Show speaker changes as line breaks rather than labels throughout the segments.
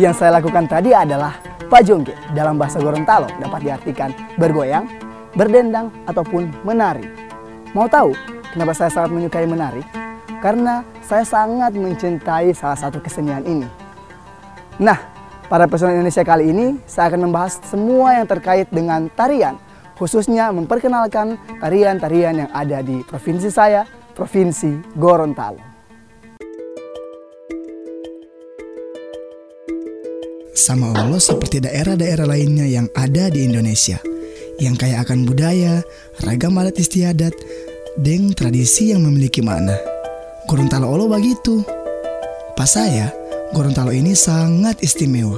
Yang saya lakukan tadi adalah pajongke. Dalam bahasa Gorontalo dapat diartikan bergoyang, berdendang, ataupun menari. Mau tahu kenapa saya sangat menyukai menari? Karena saya sangat mencintai salah satu kesenian ini. Nah, pada Pesona Indonesia kali ini saya akan membahas semua yang terkait dengan tarian, khususnya memperkenalkan tarian-tarian yang ada di provinsi saya, Provinsi Gorontalo.
Sama Allah seperti daerah-daerah lainnya yang ada di Indonesia, yang kaya akan budaya, ragam adat istiadat, dan tradisi yang memiliki makna. Gorontalo Allah begitu. Pas saya, Gorontalo ini sangat istimewa.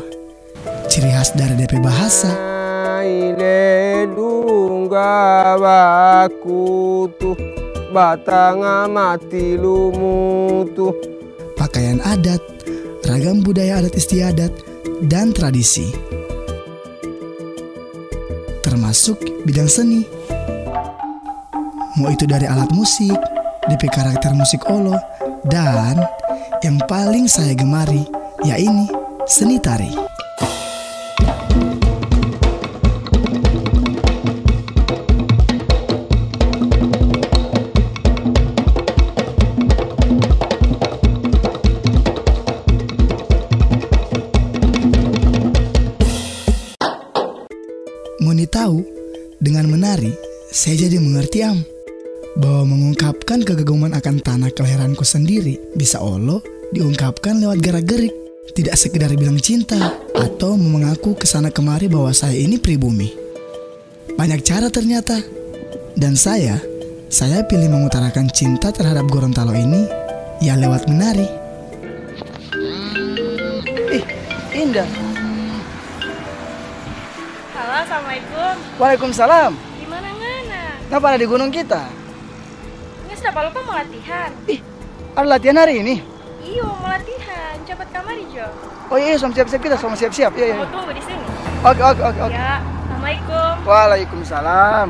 Ciri khas dari DP bahasa. Pakaian adat, ragam budaya adat istiadat, dan tradisi. Termasuk bidang seni. Mau itu dari alat musik, DP karakter musik Olo, dan yang paling saya gemari, yaitu seni tari. Moni tahu, dengan menari, saya jadi mengerti bahwa mengungkapkan kekaguman akan tanah kelahiranku sendiri bisa Allah diungkapkan lewat gerak-gerik, tidak sekedar bilang cinta atau mengaku kesana kemari bahwa saya ini pribumi. Banyak cara ternyata, dan saya pilih mengutarakan cinta terhadap Gorontalo ini ya lewat menari.
Indah.
Halo, assalamualaikum.
Waalaikumsalam.
Gimana ngana?
Kenapa ada di gunung kita?
Nggak sudah lupa mau latihan.
Ada latihan hari ini?
Iyo, mau latihan. Cepat kamari, Jo.
Oh iya, sama siap-siap kita, sama siap-siap. Iya.
Mau tunggu di sini.
Oke.
Ya, assalamualaikum.
Waalaikumsalam.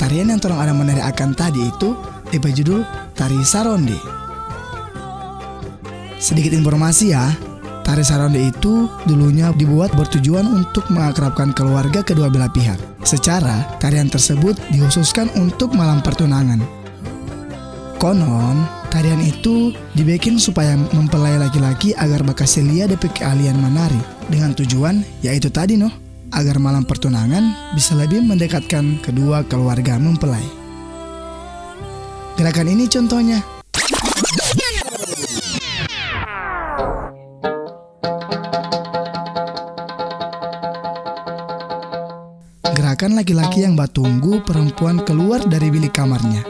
Tarian yang orang menari akan tadi itu berjudul Tari Saronde. Sedikit informasi ya, Tari Saronde itu dulunya dibuat bertujuan untuk mengakrabkan keluarga kedua belah pihak. Secara, tarian tersebut dikhususkan untuk malam pertunangan. Konon, tarian itu dibikin supaya mempelai laki-laki agar bakaselia dapat keahlian menari. Dengan tujuan, yaitu tadi agar malam pertunangan bisa lebih mendekatkan kedua keluarga mempelai. Gerakan ini contohnya. Gerakan laki-laki yang batunggu perempuan keluar dari bilik kamarnya,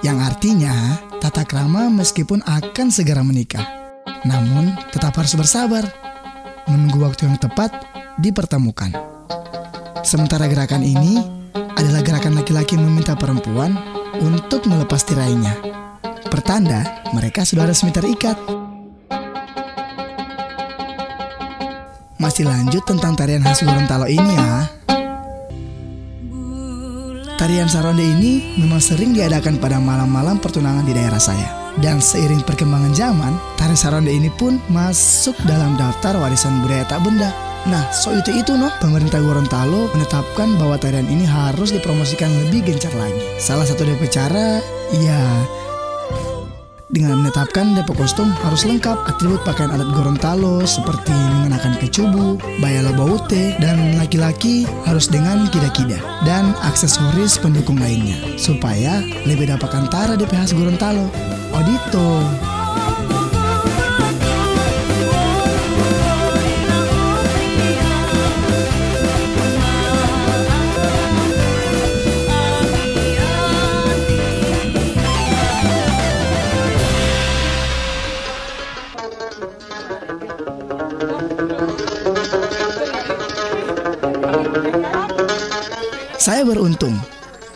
yang artinya tata krama meskipun akan segera menikah, namun tetap harus bersabar menunggu waktu yang tepat dipertemukan. Sementara gerakan ini adalah gerakan laki-laki meminta perempuan untuk melepas tirainya, pertanda mereka sudah resmi terikat. Masih lanjut tentang tarian khas Gorontalo ini ya. Tarian saronde ini memang sering diadakan pada malam-malam pertunangan di daerah saya. Dan seiring perkembangan zaman, tari saronde ini pun masuk dalam daftar warisan budaya tak benda. Nah, so itu noh, pemerintah Gorontalo menetapkan bahwa tarian ini harus dipromosikan lebih gencar lagi. Salah satu DP cara, ya dengan menetapkan DP kostum harus lengkap atribut pakaian adat Gorontalo seperti mengenakan kecubu, baya lobaute, dan laki-laki harus dengan kida-kida dan aksesoris pendukung lainnya supaya lebih dapat antara DP khas Gorontalo. Odito. Saya beruntung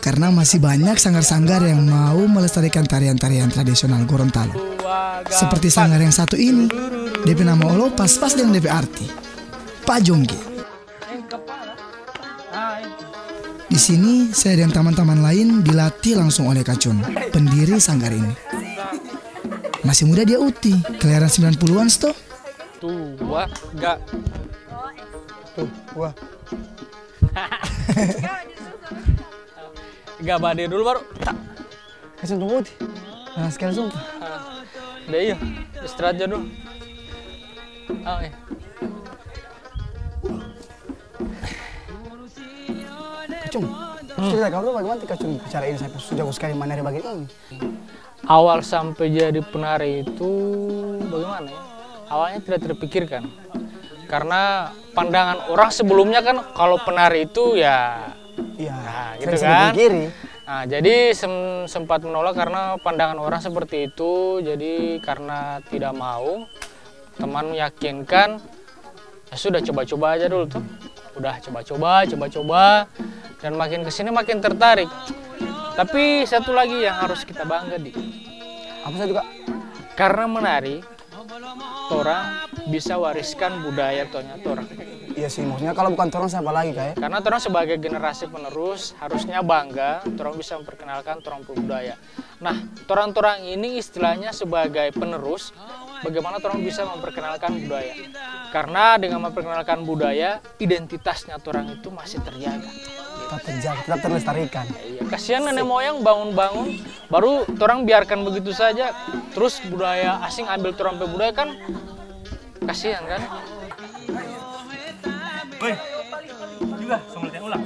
karena masih banyak sanggar-sanggar yang mau melestarikan tarian-tarian tradisional Gorontalo. Seperti sanggar yang satu ini, DP nama Olo pas-pas dengan DP arti, Pak Jongge. Di sini saya dan teman-teman lain dilatih langsung oleh Kacun, pendiri sanggar ini. Masih muda dia Uti, kelahiran 90-an toh.
Tua, enggak.
Wah.
Enggak bade dulu baru.
Kacun tunggu Uti. Nah, sekali sumpah.
Udah iya, istirahat aja dulu. Oh iya.
Kacun, cerita kau dulu bagaimana Kacun cara ini sampai jago sekali menari bagian ini?
Awal sampai jadi penari itu bagaimana ya? Awalnya tidak terpikirkan. Karena pandangan orang sebelumnya kan kalau penari itu ya gitu kan. Nah, jadi sempat menolak karena pandangan orang seperti itu. Jadi karena tidak mau, teman meyakinkan, ya sudah coba-coba aja dulu tuh. Udah coba-coba dan makin kesini makin tertarik. Tapi satu lagi yang harus kita bangga di.
Apa saya juga?
Karena menari, orang bisa wariskan budaya tonya orang.
Iya sih, maksudnya kalau bukan orang siapa lagi kayak?
Karena orang sebagai generasi penerus harusnya bangga, orang bisa memperkenalkan orang budaya. Nah, orang ini istilahnya sebagai penerus, bagaimana orang bisa memperkenalkan budaya. Karena dengan memperkenalkan budaya, identitasnya orang itu masih terjaga.
Tetap terjaga, tetap terlestarikan.
Iya, kasihan nenek moyang bangun-bangun, baru orang biarkan begitu saja, terus budaya asing ambil orang budaya kan, kasihan kan?
Woi, juga sama ulang.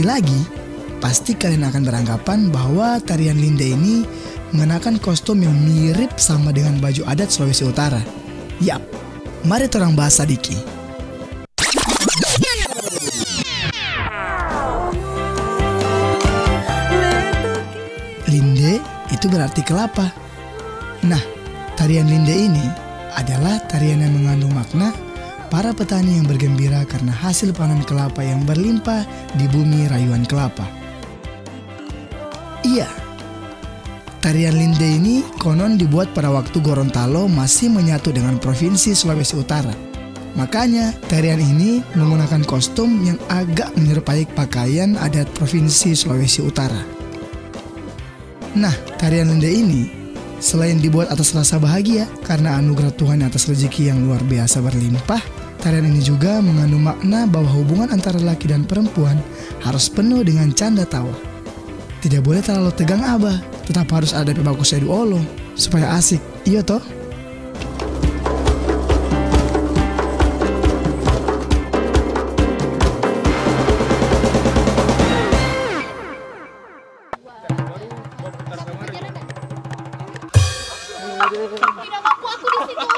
lagi, pasti kalian akan beranggapan bahwa tarian linde ini mengenakan kostum yang mirip sama dengan baju adat Sulawesi Utara. Yap, mari orang bahas sedikit. Linde itu berarti kelapa. Nah, tarian linde ini adalah tarian yang mengandung makna para petani yang bergembira karena hasil panen kelapa yang berlimpah di bumi rayuan kelapa. Iya, tarian linde ini konon dibuat pada waktu Gorontalo masih menyatu dengan Provinsi Sulawesi Utara. Makanya tarian ini menggunakan kostum yang agak menyerupai pakaian adat Provinsi Sulawesi Utara. Nah, tarian linde ini selain dibuat atas rasa bahagia karena anugerah Tuhan atas rezeki yang luar biasa berlimpah, tarian ini juga mengandung makna bahwa hubungan antara laki dan perempuan harus penuh dengan canda tawa. Tidak boleh terlalu tegang abah, tetap harus ada bagus edu olo supaya asik, iya toh?
Tidak mampu aku di situ.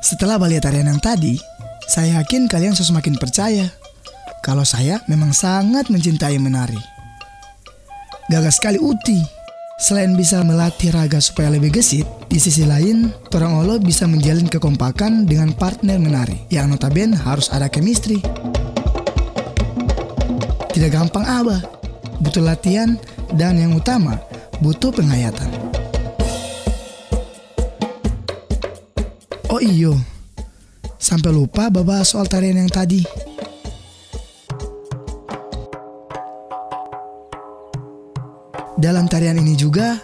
Setelah melihat tarian yang tadi, saya yakin kalian semakin percaya kalau saya memang sangat mencintai menari. Gagah sekali Uti. Selain bisa melatih raga supaya lebih gesit, di sisi lain, Torang Olo bisa menjalin kekompakan dengan partner menari yang notabene harus ada chemistry. Tidak gampang abah, butuh latihan dan yang utama, butuh penghayatan. Oh iyo, sampai lupa bahas soal tarian yang tadi. Dalam tarian ini juga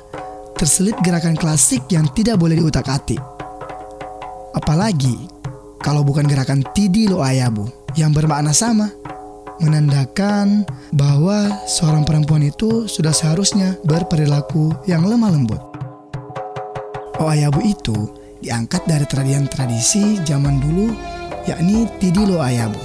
terselip gerakan klasik yang tidak boleh diutak-atik. Apalagi kalau bukan gerakan Tidi Lo Ayabu yang bermakna sama, menandakan bahwa seorang perempuan itu sudah seharusnya berperilaku yang lemah lembut. O Ayabu itu diangkat dari tradisi zaman dulu, yakni Tidi Lo Ayabu.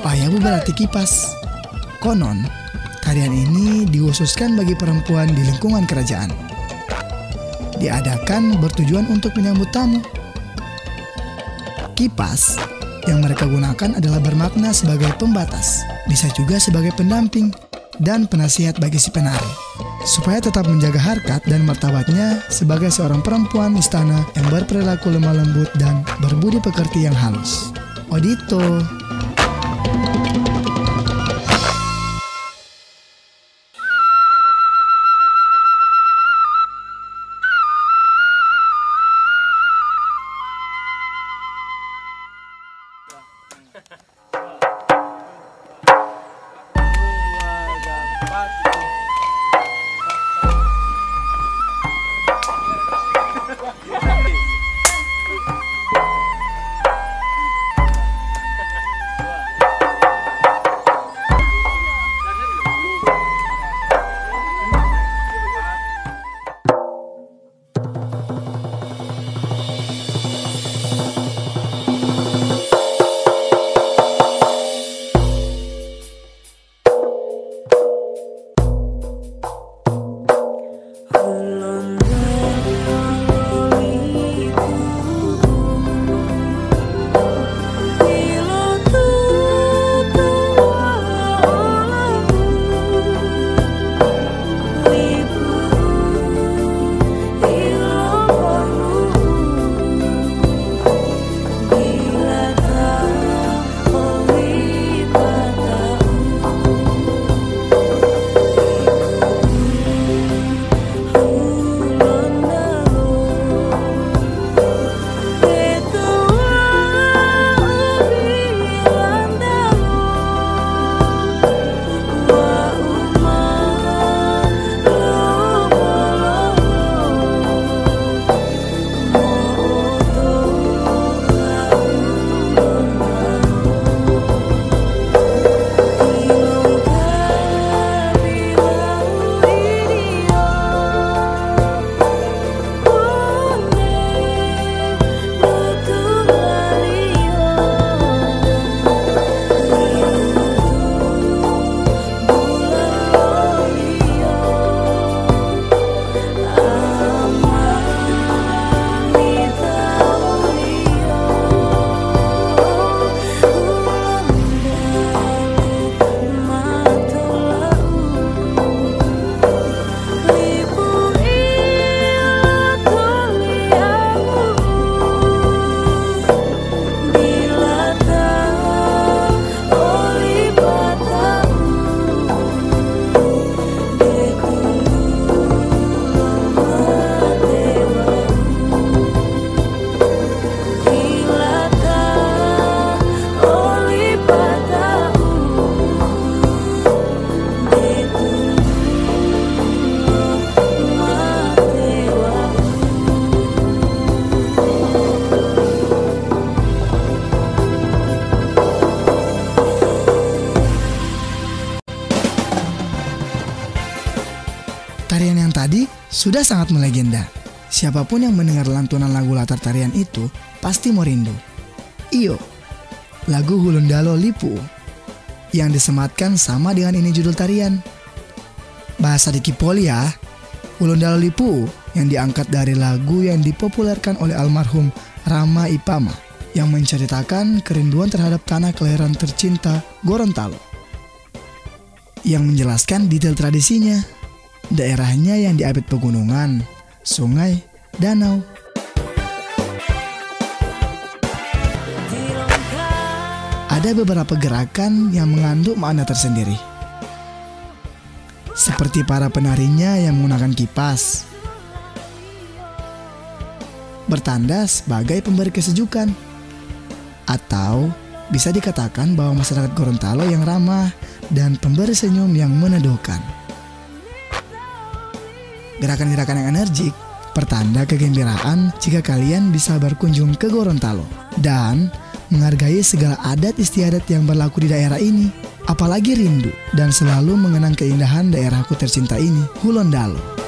O Ayabu berarti kipas. Konon, tarian ini dikhususkan bagi perempuan di lingkungan kerajaan. Diadakan bertujuan untuk menyambut tamu. Kipas yang mereka gunakan adalah bermakna sebagai pembatas, bisa juga sebagai pendamping dan penasihat bagi si penari, supaya tetap menjaga harkat dan martabatnya sebagai seorang perempuan istana yang berperilaku lemah lembut dan berbudi pekerti yang halus. Odito. sudah sangat melegenda. Siapapun yang mendengar lantunan lagu latar tarian itu pasti mau rindu. Iyo, lagu Hulundalo Lipu yang disematkan sama dengan ini judul tarian. Bahasa di Kipoli ya, Hulundalo Lipu yang diangkat dari lagu yang dipopulerkan oleh almarhum Rama Ipama yang menceritakan kerinduan terhadap tanah kelahiran tercinta Gorontalo. Yang menjelaskan detail tradisinya, daerahnya yang diapit pegunungan, sungai, danau. Ada beberapa gerakan yang mengandung makna tersendiri. Seperti para penarinya yang menggunakan kipas, bertanda sebagai pemberi kesejukan. Atau bisa dikatakan bahwa masyarakat Gorontalo yang ramah dan pemberi senyum yang meneduhkan. Gerakan-gerakan yang energik pertanda kegembiraan jika kalian bisa berkunjung ke Gorontalo dan menghargai segala adat istiadat yang berlaku di daerah ini. Apalagi rindu dan selalu mengenang keindahan daerahku tercinta ini, Hulundalo.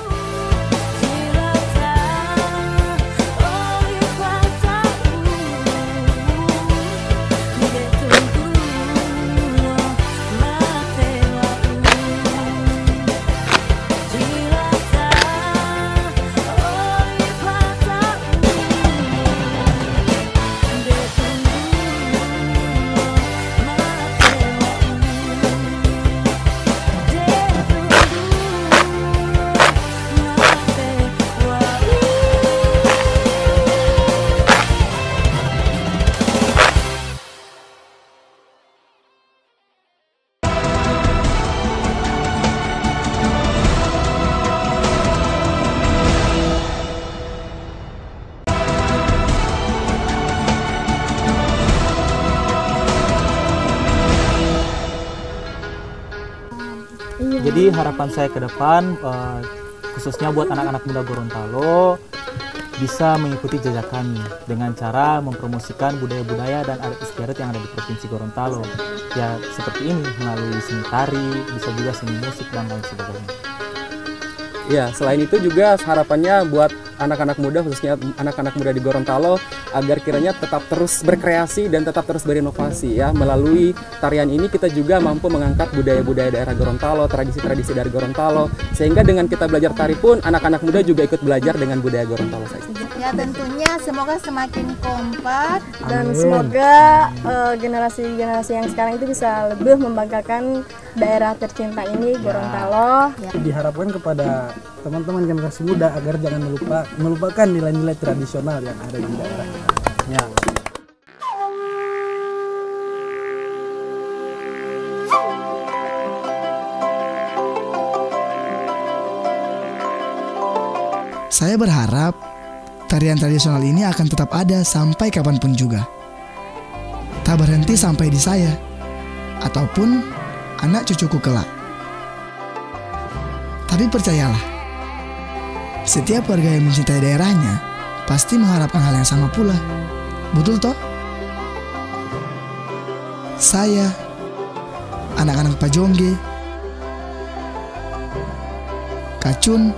Jadi harapan saya ke depan, khususnya buat anak-anak muda Gorontalo, bisa mengikuti jejak kami dengan cara mempromosikan budaya-budaya dan adat istiadat yang ada di Provinsi Gorontalo. Ya seperti ini, melalui seni tari, bisa juga seni musik dan lain sebagainya.
Ya, selain itu juga harapannya buat anak-anak muda, khususnya anak-anak muda di Gorontalo, agar kiranya tetap terus berkreasi dan tetap terus berinovasi ya. Melalui tarian ini kita juga mampu mengangkat budaya-budaya daerah Gorontalo, tradisi-tradisi dari Gorontalo, sehingga dengan kita belajar tari pun anak-anak muda juga ikut belajar dengan budaya Gorontalo saja.
Ya tentunya semoga semakin kompak
Dan semoga generasi-generasi yang sekarang itu bisa lebih membanggakan daerah tercinta ini, Gorontalo.
Diharapkan kepada teman-teman generasi muda agar jangan melupakan nilai-nilai tradisional yang ada di daerah.
Ya.
Saya berharap tarian tradisional ini akan tetap ada sampai kapanpun juga. Tak berhenti sampai di saya, ataupun anak cucuku kelak. Tapi percayalah, setiap warga yang mencintai daerahnya pasti mengharapkan hal yang sama pula. Betul toh? Saya, anak-anak Pajongge, Kacun,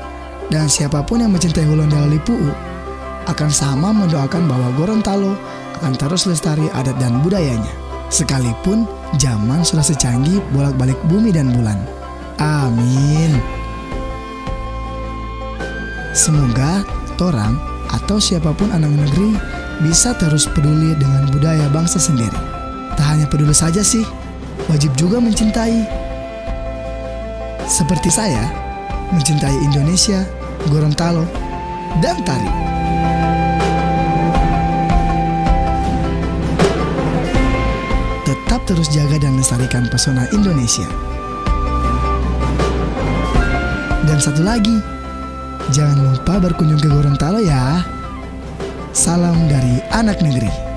dan siapapun yang mencintai Hulundalo Lipu akan sama mendoakan bahwa Gorontalo akan terus lestari adat dan budayanya, sekalipun zaman sudah secanggih bolak-balik bumi dan bulan. Amin. Semoga torang atau siapapun anak negeri bisa terus peduli dengan budaya bangsa sendiri. Tak hanya peduli saja sih, wajib juga mencintai. Seperti saya, mencintai Indonesia, Gorontalo, dan tari. Tetap terus jaga dan lestarikan pesona Indonesia. Dan satu lagi, jangan lupa berkunjung ke Gorontalo ya. Salam dari anak negeri.